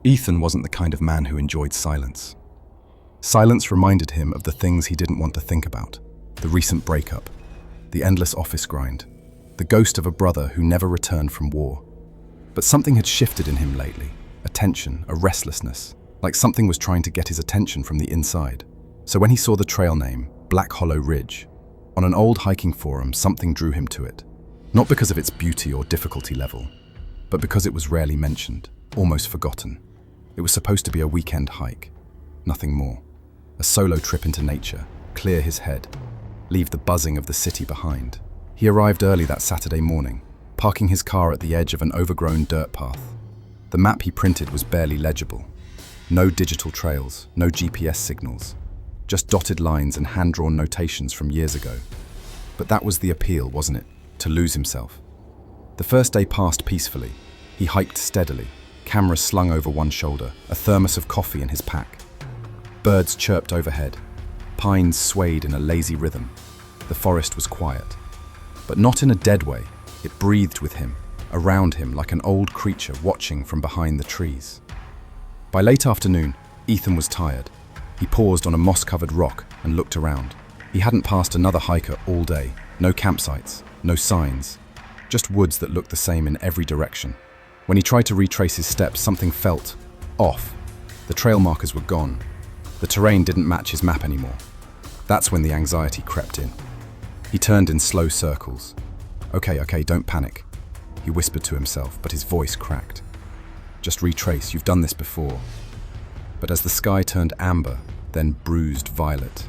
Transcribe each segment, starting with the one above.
Ethan wasn't the kind of man who enjoyed silence. Silence reminded him of the things he didn't want to think about: the recent breakup, the endless office grind, the ghost of a brother who never returned from war. But something had shifted in him lately, a tension, a restlessness, like something was trying to get his attention from the inside. So when he saw the trail name, Black Hollow Ridge, on an old hiking forum, something drew him to it. Not because of its beauty or difficulty level, but because it was rarely mentioned, almost forgotten. It was supposed to be a weekend hike, nothing more. A solo trip into nature, clear his head, leave the buzzing of the city behind. He arrived early that Saturday morning, parking his car at the edge of an overgrown dirt path. The map he printed was barely legible. No digital trails, no GPS signals, just dotted lines and hand-drawn notations from years ago. But that was the appeal, wasn't it? To lose himself. The first day passed peacefully. He hiked steadily, camera slung over one shoulder, a thermos of coffee in his pack. Birds chirped overhead. Pines swayed in a lazy rhythm. The forest was quiet. But not in a dead way. It breathed with him, around him like an old creature watching from behind the trees. By late afternoon, Ethan was tired. He paused on a moss-covered rock and looked around. He hadn't passed another hiker all day. No campsites, no signs, just woods that looked the same in every direction. When he tried to retrace his steps, something felt off. The trail markers were gone. The terrain didn't match his map anymore. That's when the anxiety crept in. He turned in slow circles. Okay, don't panic, he whispered to himself, but his voice cracked. Just retrace, you've done this before. But as the sky turned amber, then bruised violet,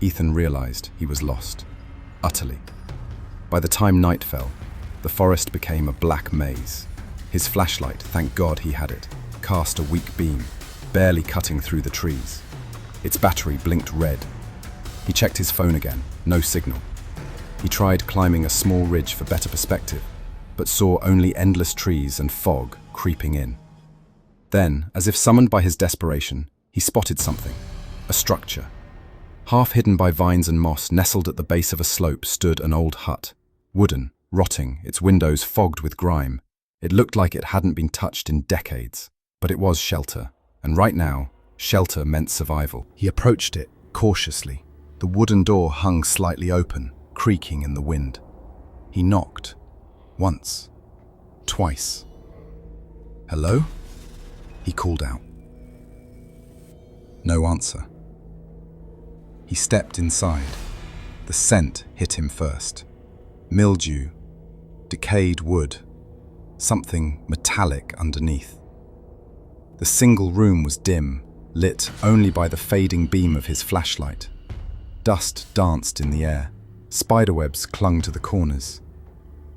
Ethan realized he was lost, utterly. By the time night fell, the forest became a black maze. His flashlight, thank God he had it, cast a weak beam, barely cutting through the trees. Its battery blinked red. He checked his phone again, no signal. He tried climbing a small ridge for better perspective, but saw only endless trees and fog creeping in. Then, as if summoned by his desperation, he spotted something, a structure. Half hidden by vines and moss, nestled at the base of a slope, stood an old hut. Wooden, rotting, its windows fogged with grime. It looked like it hadn't been touched in decades, but it was shelter. And right now, shelter meant survival. He approached it, cautiously. The wooden door hung slightly open, creaking in the wind. He knocked. Once. Twice. "Hello?" he called out. No answer. He stepped inside. The scent hit him first. Mildew, decayed wood, something metallic underneath. The single room was dim, lit only by the fading beam of his flashlight. Dust danced in the air. Spiderwebs clung to the corners.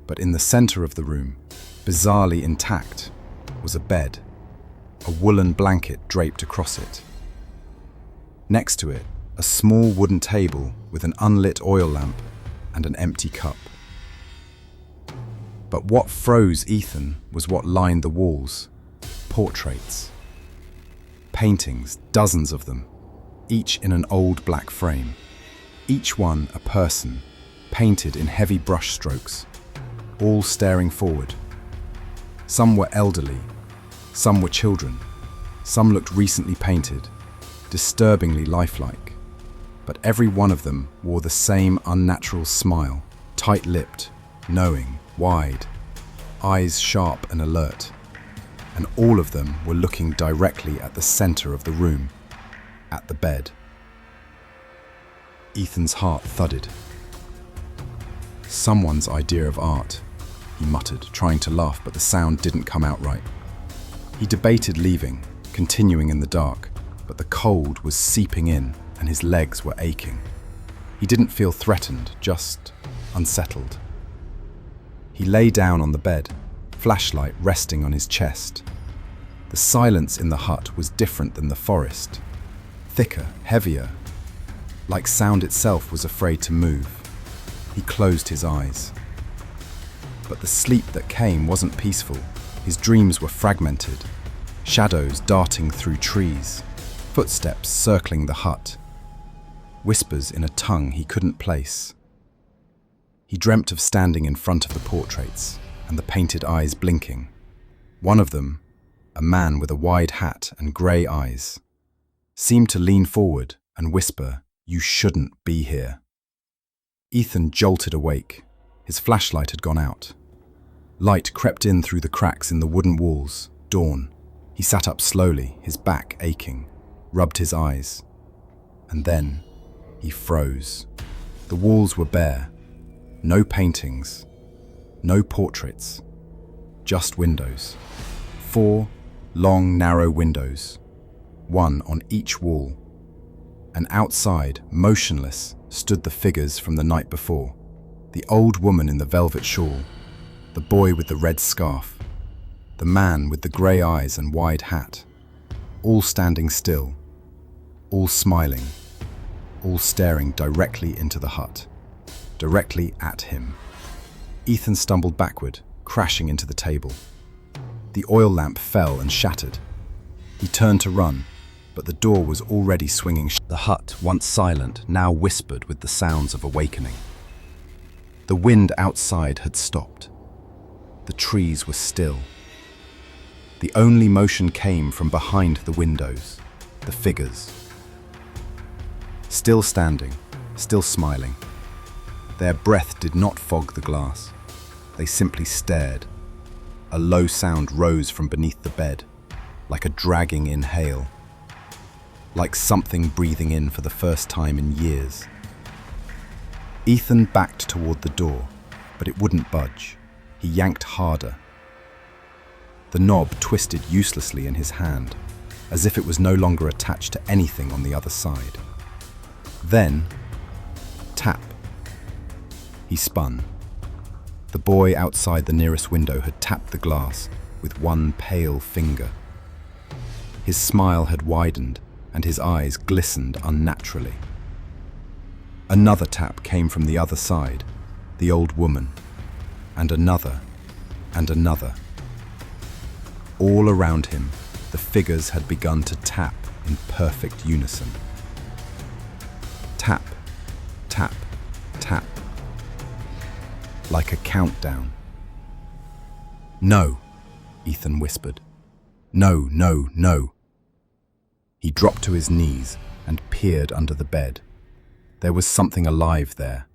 But in the center of the room, bizarrely intact, was a bed, a woolen blanket draped across it. Next to it, a small wooden table with an unlit oil lamp and an empty cup. But what froze Ethan was what lined the walls: portraits. Paintings, dozens of them, each in an old black frame. Each one a person, painted in heavy brush strokes, all staring forward. Some were elderly, some were children, some looked recently painted, disturbingly lifelike. But every one of them wore the same unnatural smile, tight-lipped, knowing, wide, eyes sharp and alert. And all of them were looking directly at the center of the room, at the bed. Ethan's heart thudded. "Someone's idea of art," he muttered, trying to laugh, but the sound didn't come out right. He debated leaving, continuing in the dark, but the cold was seeping in and his legs were aching. He didn't feel threatened, just unsettled. He lay down on the bed, flashlight resting on his chest. The silence in the hut was different than the forest. Thicker, heavier, like sound itself was afraid to move. He closed his eyes. But the sleep that came wasn't peaceful. His dreams were fragmented. Shadows darting through trees, footsteps circling the hut, whispers in a tongue he couldn't place. He dreamt of standing in front of the portraits and the painted eyes blinking. One of them, a man with a wide hat and grey eyes, seemed to lean forward and whisper, "You shouldn't be here." Ethan jolted awake. His flashlight had gone out. Light crept in through the cracks in the wooden walls. Dawn. He sat up slowly, his back aching, rubbed his eyes. And then he froze. The walls were bare. No paintings. No portraits. Just windows. 4 long, narrow windows. One on each wall. And outside, motionless, stood the figures from the night before. The old woman in the velvet shawl. The boy with the red scarf. The man with the grey eyes and wide hat. All standing still. All smiling. All staring directly into the hut. Directly at him. Ethan stumbled backward, crashing into the table. The oil lamp fell and shattered. He turned to run, but the door was already swinging shut. The hut, once silent, now whispered with the sounds of awakening. The wind outside had stopped. The trees were still. The only motion came from behind the windows, the figures. Still standing, still smiling. Their breath did not fog the glass. They simply stared. A low sound rose from beneath the bed, like a dragging inhale. Like something breathing in for the first time in years. Ethan backed toward the door, but it wouldn't budge. He yanked harder. The knob twisted uselessly in his hand, as if it was no longer attached to anything on the other side. Then, tap. He spun. The boy outside the nearest window had tapped the glass with one pale finger. His smile had widened, and his eyes glistened unnaturally. Another tap came from the other side, the old woman, and another, and another. All around him, the figures had begun to tap in perfect unison. Tap, tap, tap. Like a countdown. "No," Ethan whispered. "No, no, no." He dropped to his knees and peered under the bed. There was something alive there.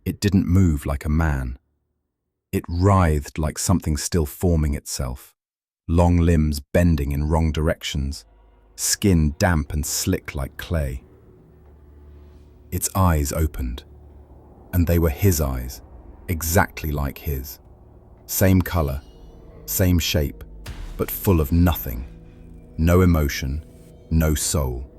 It didn't move like a man. It writhed like something still forming itself, long limbs bending in wrong directions, skin damp and slick like clay. Its eyes opened, and they were his eyes, exactly like his. Same color, same shape, but full of nothing. No emotion, no soul.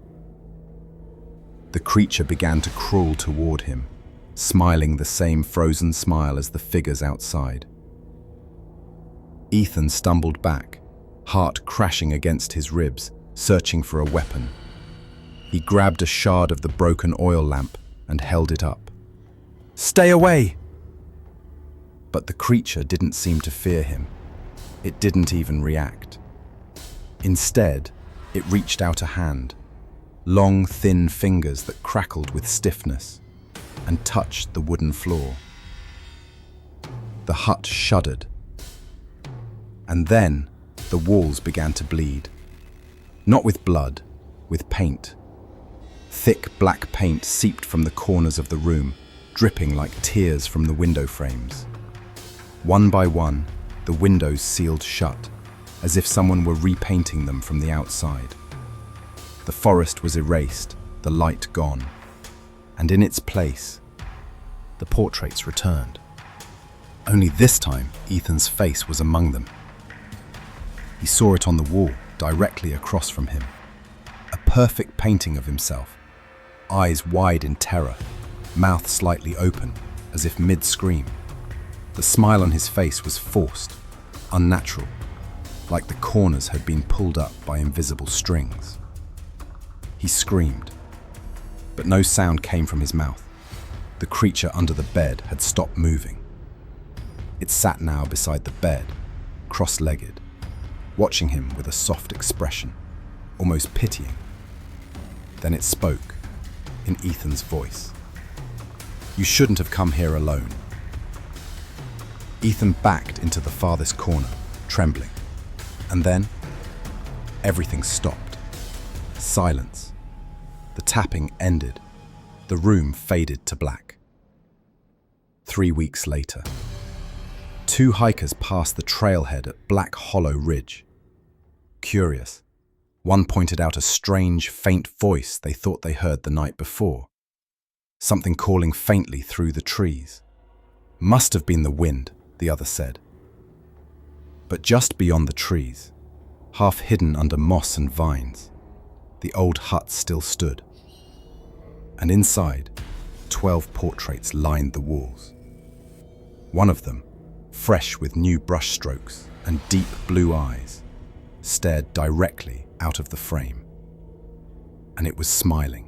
The creature began to crawl toward him, smiling the same frozen smile as the figures outside. Ethan stumbled back, heart crashing against his ribs, searching for a weapon. He grabbed a shard of the broken oil lamp and held it up. "Stay away!" But the creature didn't seem to fear him. It didn't even react. Instead, it reached out a hand, long, thin fingers that crackled with stiffness, and touched the wooden floor. The hut shuddered. And then the walls began to bleed. Not with blood, with paint. Thick black paint seeped from the corners of the room, dripping like tears from the window frames. One by one, the windows sealed shut, as if someone were repainting them from the outside. The forest was erased, the light gone, and in its place, the portraits returned. Only this time, Ethan's face was among them. He saw it on the wall, directly across from him. A perfect painting of himself, eyes wide in terror, mouth slightly open, as if mid-scream. The smile on his face was forced, unnatural, like the corners had been pulled up by invisible strings. He screamed, but no sound came from his mouth. The creature under the bed had stopped moving. It sat now beside the bed, cross-legged, watching him with a soft expression, almost pitying. Then it spoke, in Ethan's voice. "You shouldn't have come here alone." Ethan backed into the farthest corner, trembling. And then, everything stopped. Silence. The tapping ended. The room faded to black. 3 weeks later, 2 hikers passed the trailhead at Black Hollow Ridge. Curious, one pointed out a strange, faint voice they thought they heard the night before. Something calling faintly through the trees. Must have been the wind, the other said. But just beyond the trees, half hidden under moss and vines, the old hut still stood. And inside, 12 portraits lined the walls. One of them, fresh with new brushstrokes and deep blue eyes, stared directly out of the frame. And it was smiling.